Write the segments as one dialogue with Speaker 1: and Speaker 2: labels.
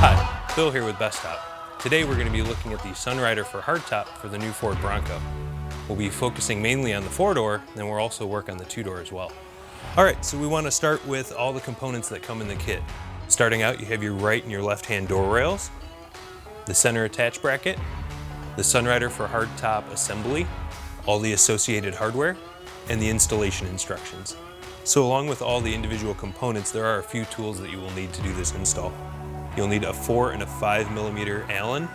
Speaker 1: Hi, Phil here with Hardtop. Today we're going to be looking at the Sunrider for Hardtop for the new Ford Bronco. We'll be focusing mainly on the 4-door, then we'll also work on the 2-door as well. Alright, so we want to start with all the components that come in the kit. Starting out, you have your right and your left-hand door rails, the center attach bracket, the Sunrider for Hardtop assembly, all the associated hardware, and the installation instructions. So along with all the individual components, there are a few tools that you will need to do this install. You'll need a 4 and a 5mm Allen,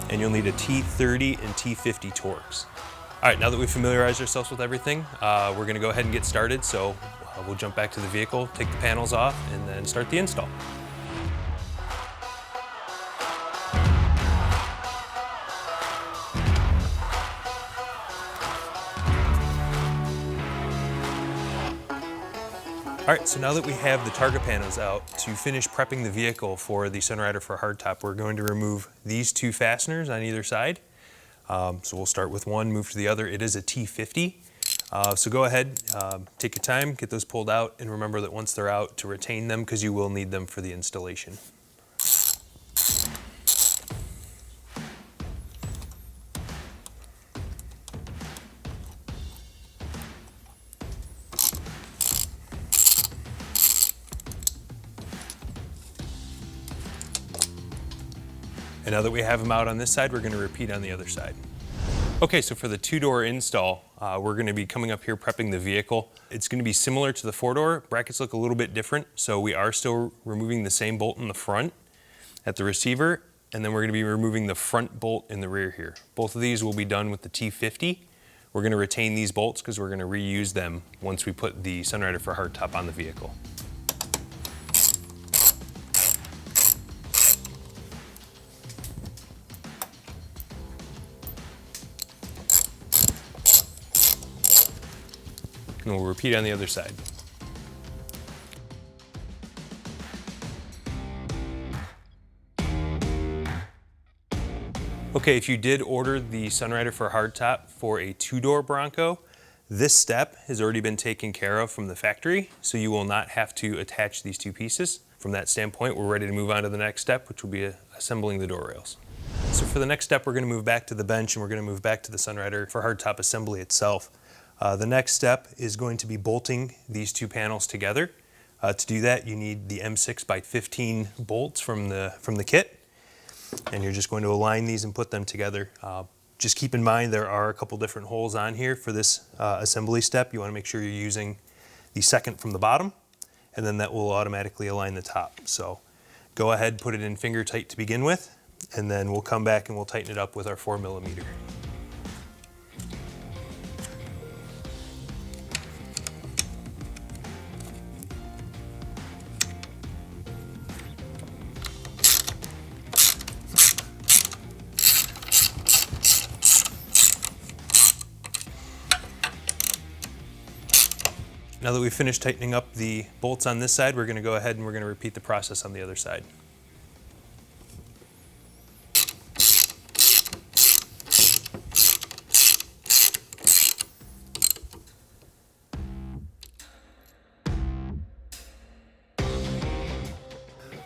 Speaker 1: and you'll need a T30 and T50 Torx. All right, now that we've familiarized ourselves with everything, we're gonna go ahead and get started. So we'll jump back to the vehicle, take the panels off, and then start the install. All right, so now that we have the target panels out, to finish prepping the vehicle for the Sunrider for Hardtop, we're going to remove these two fasteners on either side. So we'll start with one, move to the other. It is a T50. So go ahead, take your time, get those pulled out, and remember that once they're out, to retain them because you will need them for the installation. And now that we have them out on this side, we're going to repeat on the other side. Okay, so for the 2-door install, we're going to be coming up here prepping the vehicle. It's going to be similar to the 4-door. Brackets look a little bit different, so we are still removing the same bolt in the front at the receiver, and then we're going to be removing the front bolt in the rear here. Both of these will be done with the T50. We're going to retain these bolts because we're going to reuse them once we put the Sunrider for Hardtop on the vehicle. And we'll repeat on the other side. Okay, if you did order the Sunrider for Hardtop for a 2-door Bronco, this step has already been taken care of from the factory, so you will not have to attach these two pieces. From that standpoint, we're ready to move on to the next step, which will be assembling the door rails. So for the next step, we're going to move back to the bench and we're going to move back to the Sunrider for Hardtop assembly itself. The next step is going to be bolting these two panels together. To do that, you need the M6x15 bolts from the kit, and you're just going to align these and put them together. Just keep in mind there are a couple different holes on here for this assembly step. You want to make sure you're using the second from the bottom, and then that will automatically align the top. So go ahead, put it in finger tight to begin with, and then we'll come back and we'll tighten it up with our 4mm. Now that we've finished tightening up the bolts on this side, we're going to go ahead and we're going to repeat the process on the other side.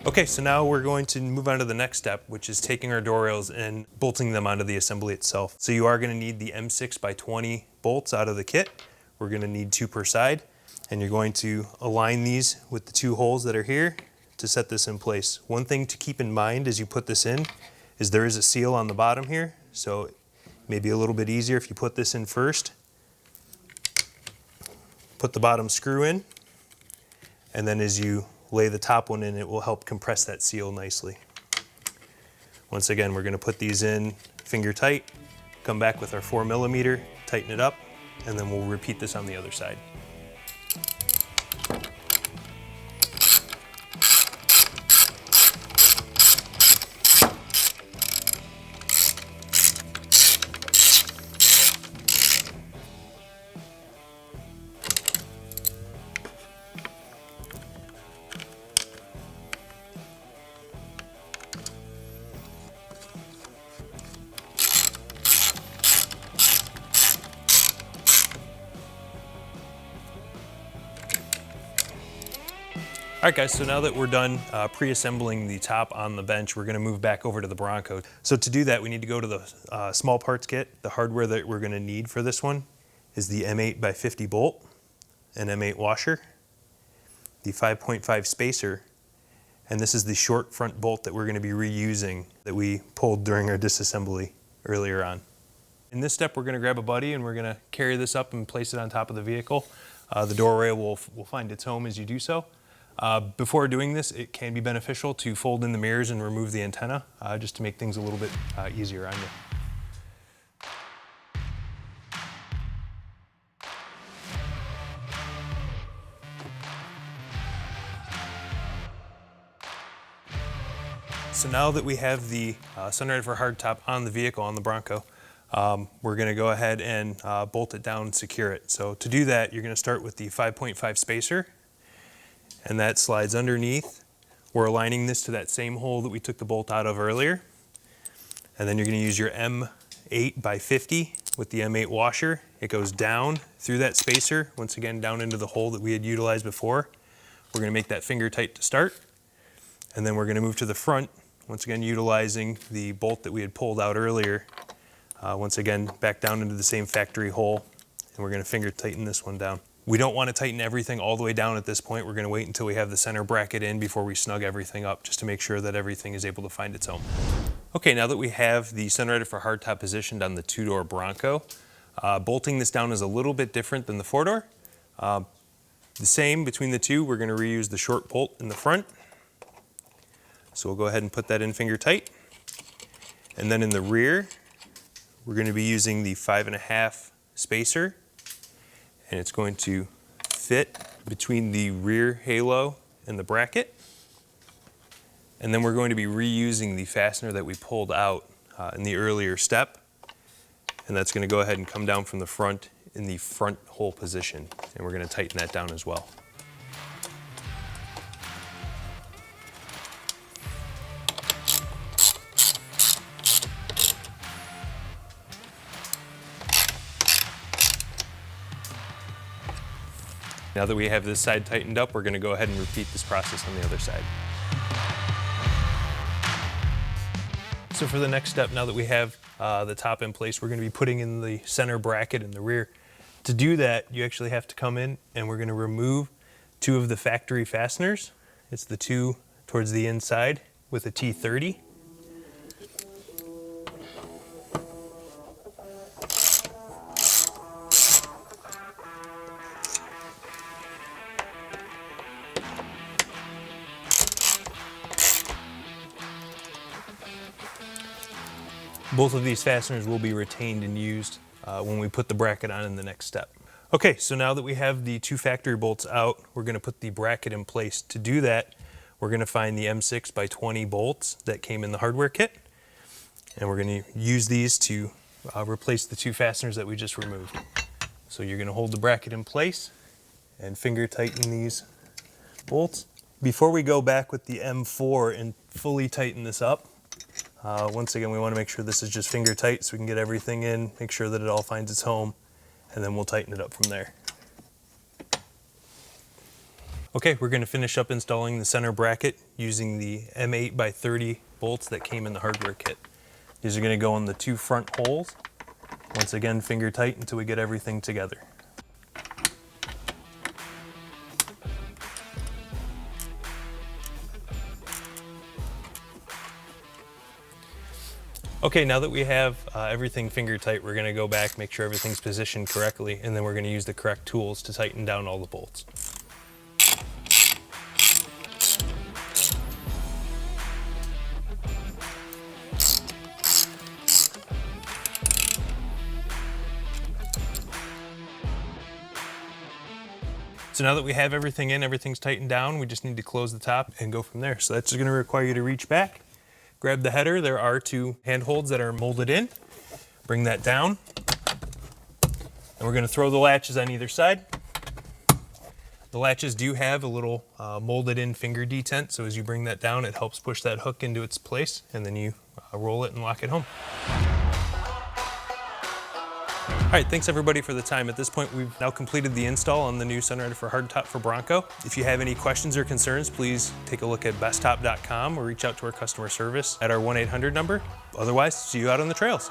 Speaker 1: Okay, so now we're going to move on to the next step, which is taking our door rails and bolting them onto the assembly itself. So you are going to need the M6x20 bolts out of the kit. We're going to need 2 per side. And you're going to align these with the 2 holes that are here to set this in place. One thing to keep in mind as you put this in is there is a seal on the bottom here, so it may be a little bit easier if you put this in first. Put the bottom screw in, and then as you lay the top one in, it will help compress that seal nicely. Once again, we're going to put these in finger tight, come back with our 4mm, tighten it up, and then we'll repeat this on the other side. All right, guys, so now that we're done pre-assembling the top on the bench, we're gonna move back over to the Bronco. So to do that, we need to go to the small parts kit. The hardware that we're gonna need for this one is the M8 by 50 bolt, an M8 washer, the 5.5 spacer, and this is the short front bolt that we're gonna be reusing that we pulled during our disassembly earlier on. In this step, we're gonna grab a buddy and we're gonna carry this up and place it on top of the vehicle. The door rail will find its home as you do so. Before doing this, it can be beneficial to fold in the mirrors and remove the antenna, just to make things a little bit easier on you. So now that we have the Sunrider for Hardtop on the vehicle, on the Bronco, we're going to go ahead and bolt it down and secure it. So to do that, you're going to start with the 5.5 spacer, and that slides underneath. We're aligning this to that same hole that we took the bolt out of earlier. And then you're going to use your M8 by 50 with the M8 washer. It goes down through that spacer, once again down into the hole that we had utilized before. We're going to make that finger tight to start. And then we're going to move to the front, once again utilizing the bolt that we had pulled out earlier. Once again, back down into the same factory hole, and we're going to finger tighten this one down. We don't want to tighten everything all the way down at this point. We're going to wait until we have the center bracket in before we snug everything up, just to make sure that everything is able to find its home. Okay, now that we have the Sunrider for Hardtop positioned on the two-door Bronco, bolting this down is a little bit different than the four-door. The same between the two, we're going to reuse the short bolt in the front. So we'll go ahead and put that in finger tight. And then in the rear, we're going to be using the 5.5 spacer, and it's going to fit between the rear halo and the bracket. And then we're going to be reusing the fastener that we pulled out in the earlier step, and that's going to go ahead and come down from the front in the front hole position, and we're going to tighten that down as well. Now that we have this side tightened up, we're going to go ahead and repeat this process on the other side. So for the next step, now that we have the top in place, we're going to be putting in the center bracket in the rear. To do that, you actually have to come in and we're going to remove two of the factory fasteners. It's the two towards the inside with a T30. Both of these fasteners will be retained and used when we put the bracket on in the next step. Okay, so now that we have the two factory bolts out, we're going to put the bracket in place. To do that, we're going to find the M6 by 20 bolts that came in the hardware kit, and we're going to use these to replace the two fasteners that we just removed. So you're going to hold the bracket in place and finger tighten these bolts. Before we go back with the M4 and fully tighten this up, once again, we want to make sure this is just finger tight so we can get everything in, make sure that it all finds its home, and then we'll tighten it up from there. Okay, we're going to finish up installing the center bracket using the M8 by 30 bolts that came in the hardware kit. These are going to go in the two front holes. Once again, finger tight until we get everything together. Okay, now that we have everything finger tight, we're going to go back, make sure everything's positioned correctly, and then we're going to use the correct tools to tighten down all the bolts. So now that we have everything in, everything's tightened down, we just need to close the top and go from there. So that's just going to require you to reach back, grab the header. There are two handholds that are molded in. Bring that down. And we're going to throw the latches on either side. The latches do have a little molded in finger detent, so as you bring that down, it helps push that hook into its place, and then you roll it and lock it home. All right, thanks everybody for the time. At this point, we've now completed the install on the new Sunrider for Hardtop for Bronco. If you have any questions or concerns, please take a look at besttop.com or reach out to our customer service at our 1-800 number. Otherwise, see you out on the trails.